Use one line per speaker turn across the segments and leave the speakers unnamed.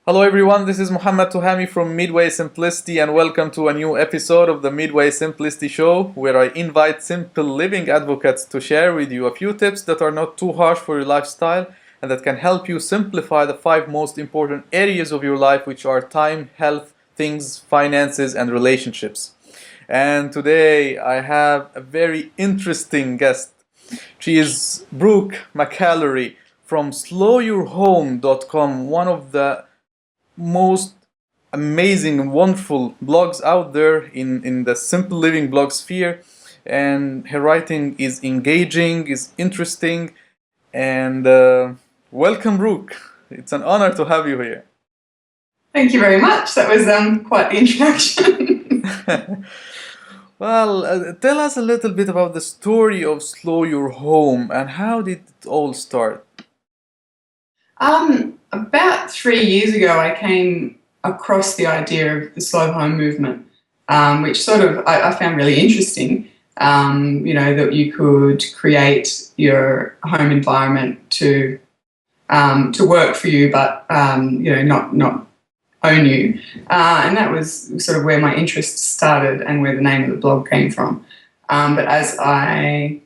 Hello everyone, this is Muhammad Tuhami from Midway Simplicity and welcome to a new episode of the Midway Simplicity Show where I invite simple living advocates to share with you a few tips that are not too harsh for your lifestyle and that can help you simplify the five most important areas of your life, which are time, health, things, finances and relationships. And today I have a very interesting guest. She is Brooke McAlary from slowyourhome.com, one of the most amazing and wonderful blogs out there in the simple living blog sphere, and her writing is engaging, is interesting, and welcome Brooke. It's an honor to have you here.
Thank you very much. That was quite the introduction.
Well, tell us a little bit about the story of Slow Your Home and how did it all start?
About 3 years ago, I came across the idea of the slow home movement, which sort of I found really interesting. That you could create your home environment to work for you, but not own you. And that was sort of where my interest started and where the name of the blog came from. But as I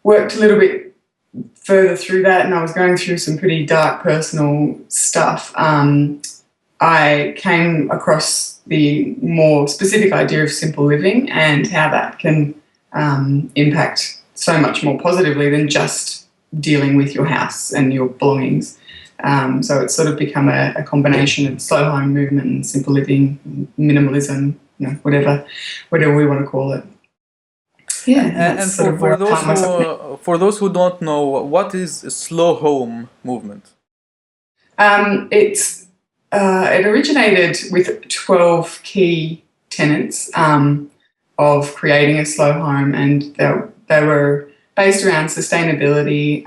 worked a little bit further through that and I was going through some pretty dark personal stuff, I came across the more specific idea of simple living and how that can impact so much more positively than just dealing with your house and your belongings. So it's sort of become a combination of slow home movement and simple living, minimalism, whatever we want to call it. Yeah,
And for those who don't know, what is a slow home movement?
It originated with 12 key tenets of creating a slow home, and they were based around sustainability,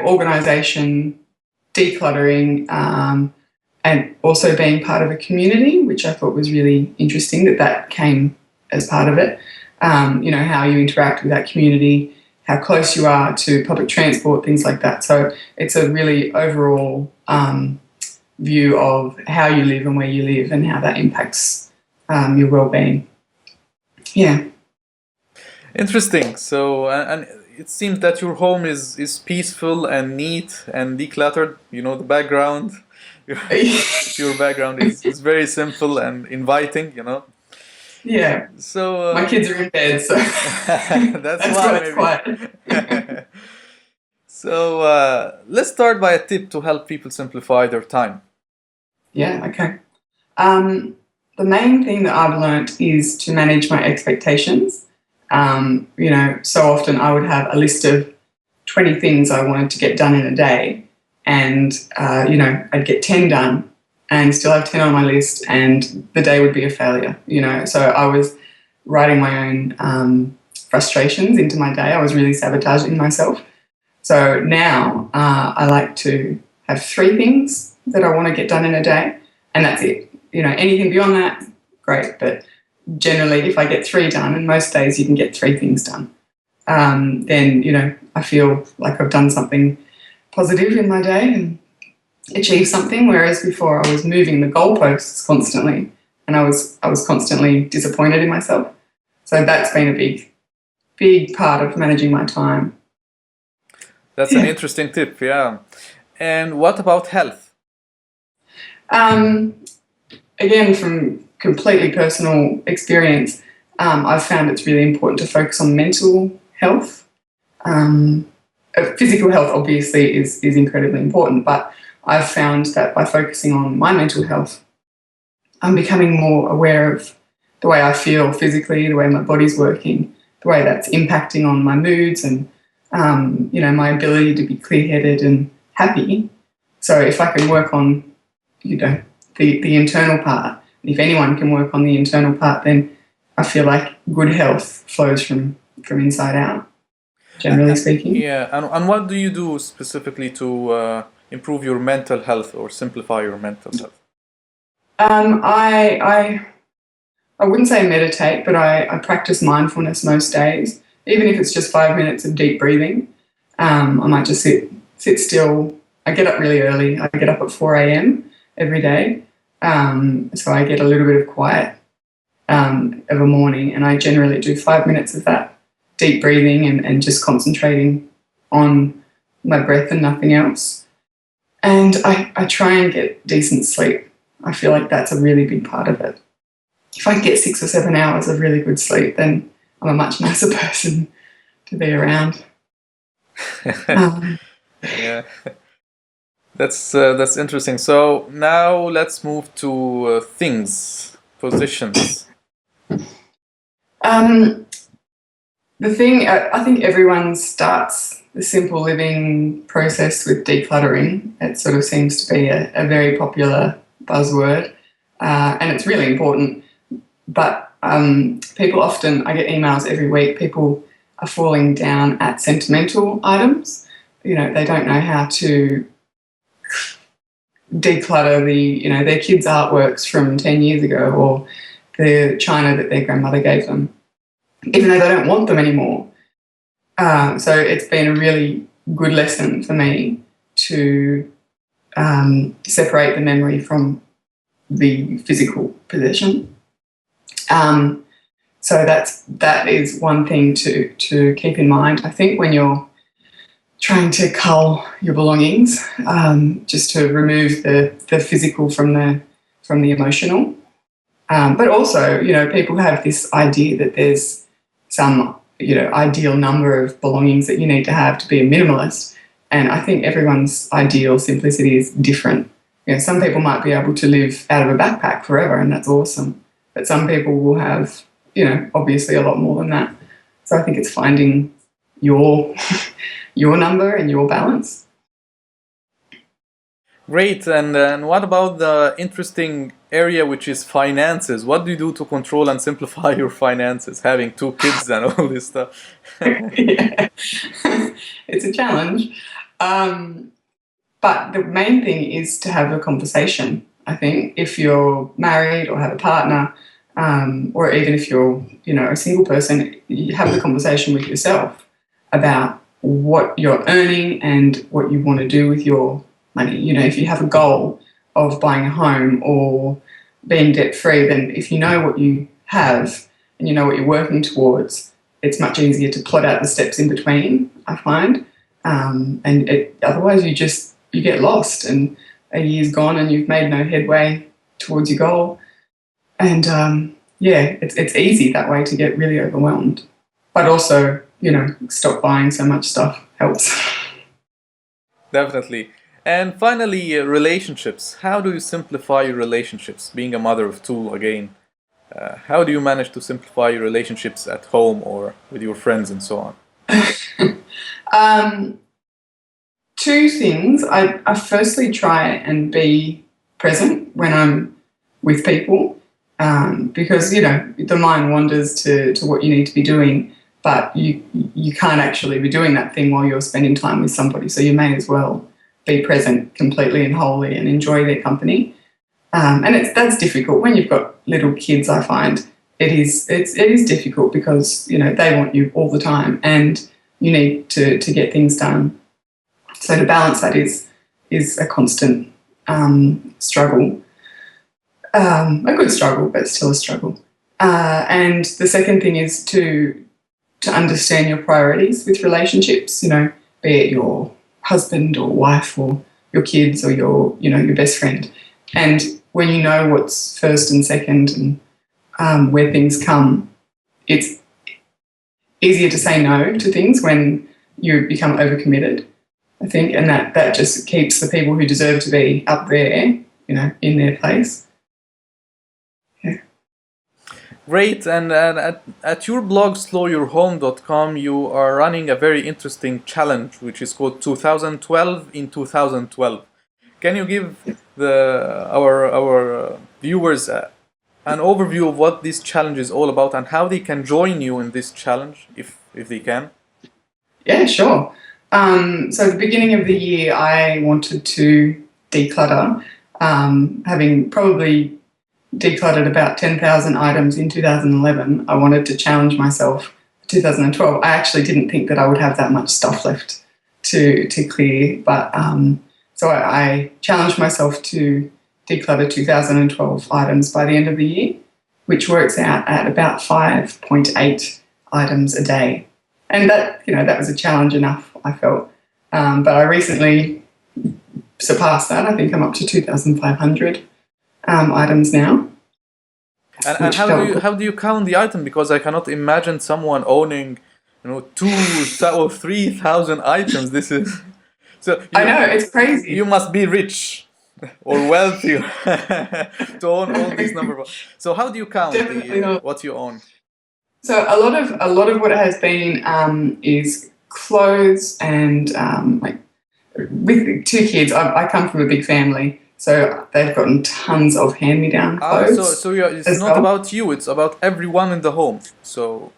organisation, decluttering, and also being part of a community, which I thought was really interesting that came as part of it. How you interact with that community, how close you are to public transport, things like that. So it's a really overall view of how you live and where you live and how that impacts your well-being. Yeah. Interesting.
So, and it seems that your home is peaceful and neat and decluttered. The background, your background is very simple and inviting,
Yeah.
So
my kids are in bed, so
that's why
it's quiet.
So let's start by a tip to help people simplify their time.
Yeah. Okay. The main thing that I've learnt is to manage my expectations. So often I would have a list of 20 things I wanted to get done in a day, and I'd get 10 done and still have 10 on my list, and the day would be a failure, So I was writing my own frustrations into my day. I was really sabotaging myself. So now I like to have 3 things that I want to get done in a day, and that's it. Anything beyond that, great. But generally, if I get 3 done, and most days you can get 3 things done, then, I feel like I've done something positive in my day and achieve something, whereas before I was moving the goalposts constantly and I was constantly disappointed in myself. So that's been a big part of managing my time.
That's an interesting tip, yeah. And what about health?
Again, from completely personal experience, I've found it's really important to focus on mental health. Physical health obviously is incredibly important, but I've found that by focusing on my mental health, I'm becoming more aware of the way I feel physically, the way my body's working, the way that's impacting on my moods and, my ability to be clear-headed and happy. So if I can work on, the internal part, and if anyone can work on the internal part, then I feel like good health flows from inside out, generally speaking.
Yeah, and what do you do specifically to improve your mental health or simplify your mental health?
I wouldn't say meditate, but I practice mindfulness most days, even if it's just 5 minutes of deep breathing. I might just sit still I get up really early. I get up at 4 a.m. every day. So I get a little bit of quiet of a morning, and I generally do 5 minutes of that deep breathing and just concentrating on my breath and nothing else. And I try and get decent sleep. I feel like that's a really big part of it. If I get 6 or 7 hours of really good sleep, then I'm a much nicer person to be around.
Yeah, that's interesting. So now let's move to things, positions.
The thing, I think everyone starts the simple living process with decluttering. It sort of seems to be a very popular buzzword, and it's really important. But people often, I get emails every week, people are falling down at sentimental items. You know, they don't know how to declutter their kids' artworks from 10 years ago, or the china that their grandmother gave them, even though they don't want them anymore. So it's been a really good lesson for me to separate the memory from the physical possession. So that is one thing to keep in mind. I think when you're trying to cull your belongings, just to remove the physical from the emotional. But also, people have this idea that there's some, ideal number of belongings that you need to have to be a minimalist. And I think everyone's ideal simplicity is different. Some people might be able to live out of a backpack forever, and that's awesome. But some people will have, obviously a lot more than that. So I think it's finding your number and your balance.
Great. And what about the interesting area, which is finances? What do you do to control and simplify your finances, having 2 kids and all this stuff?
Yeah. It's a challenge. But the main thing is to have a conversation. I think if you're married or have a partner, or even if you're, a single person, you have the conversation with yourself about what you're earning and what you want to do with your money. If you have a goal of buying a home or being debt-free, then if you know what you have and you know what you're working towards, it's much easier to plot out the steps in between, I find. Otherwise you get lost and a year's gone and you've made no headway towards your goal. And it's easy that way to get really overwhelmed. But also, stop buying so much stuff helps.
Definitely. And finally, relationships. How do you simplify your relationships? Being a mother of 2 again, how do you manage to simplify your relationships at home or with your friends and so
on? 2 things. I firstly try and be present when I'm with people, because, the mind wanders to what you need to be doing, but you can't actually be doing that thing while you're spending time with somebody, so you may as well be present completely and wholly and enjoy their company. And that's difficult when you've got little kids. I find it is difficult because they want you all the time and you need to get things done. So to balance that is a constant struggle, a good struggle, but still a struggle. And the second thing is to understand your priorities with relationships. Be it your husband or wife or your kids or your best friend. And when you know what's first and second and where things come, it's easier to say no to things when you become overcommitted, I think, and that just keeps the people who deserve to be up there, in their place. Yeah.
Great. And at your blog, slowyourhome.com, you are running a very interesting challenge, which is called 2012 in 2012. Can you give our viewers an overview of what this challenge is all about and how they can join you in this challenge, if they can?
Yeah, sure. So at the beginning of the year, I wanted to declutter, having probably decluttered about 10,000 items in 2011. I wanted to challenge myself for 2012. I actually didn't think that I would have that much stuff left to clear, but So I challenged myself to declutter 2012 items by the end of the year, which works out at about 5.8 items a day. And that was a challenge enough, I felt. But I recently surpassed that. I think I'm up to 2,500 items now.
And how do you count the item? Because I cannot imagine someone owning, 2 or 3,000 items. This is
I know, it's crazy.
You must be rich or wealthy to own all these numbers. So how do you count what you own?
So a lot of what it has been is clothes and like with 2 kids. I come from a big family, so they've gotten tons of hand-me-down clothes.
So it's not about you; it's about everyone in the home. So.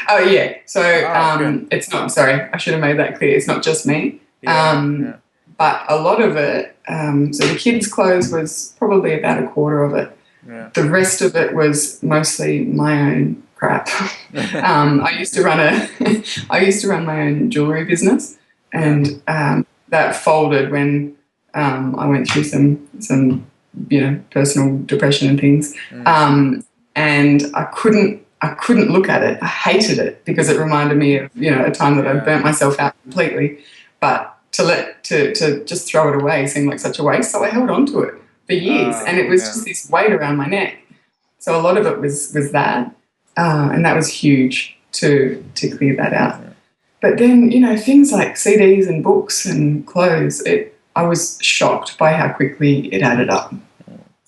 Oh yeah. So
okay.
It's not. Sorry, I should have made that clear. It's not just me.
Yeah.
But a lot of it. So the kids' clothes was probably about a quarter of it.
Yeah.
The rest of it was mostly my own crap. I used to run my own jewelry business, and that folded when I went through some personal depression and things. And I couldn't look at it. I hated it because it reminded me of a time that I burnt myself out completely. But to just throw it away seemed like such a waste, so I held on to it for years, and it was just this weight around my neck. So a lot of it was that, and that was huge to clear that out. But then things like CDs and books and clothes, I was shocked by how quickly it added up.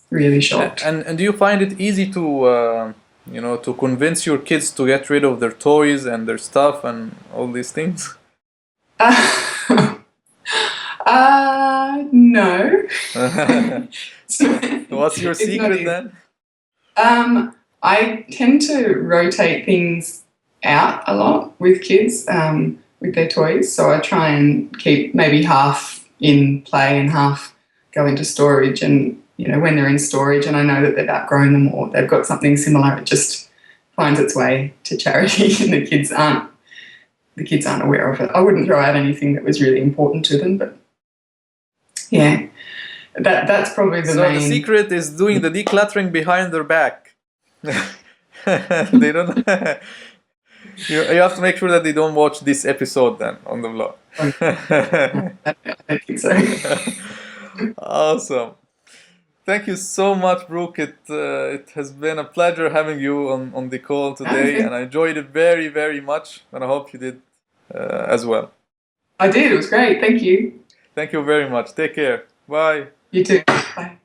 Really shocked.
And do you find it easy to to convince your kids to get rid of their toys and their stuff and all these things?
No.
What's your secret then?
I tend to rotate things out a lot with kids, with their toys. So I try and keep maybe half in play and half go into storage. And when they're in storage and I know that they've outgrown them or they've got something similar, it just finds its way to charity, and the kids aren't aware of it. I wouldn't throw out anything that was really important to them, but yeah, that's probably the main.
So the secret is doing the decluttering behind their back. They don't. You have to make sure that they don't watch this episode then on the vlog.
I think so.
Awesome. Thank you so much, Brooke. It has been a pleasure having you on the call today, and I enjoyed it very, very much, and I hope you did as well.
I did. It was great. Thank you.
Thank you very much. Take care. Bye.
You too. Bye.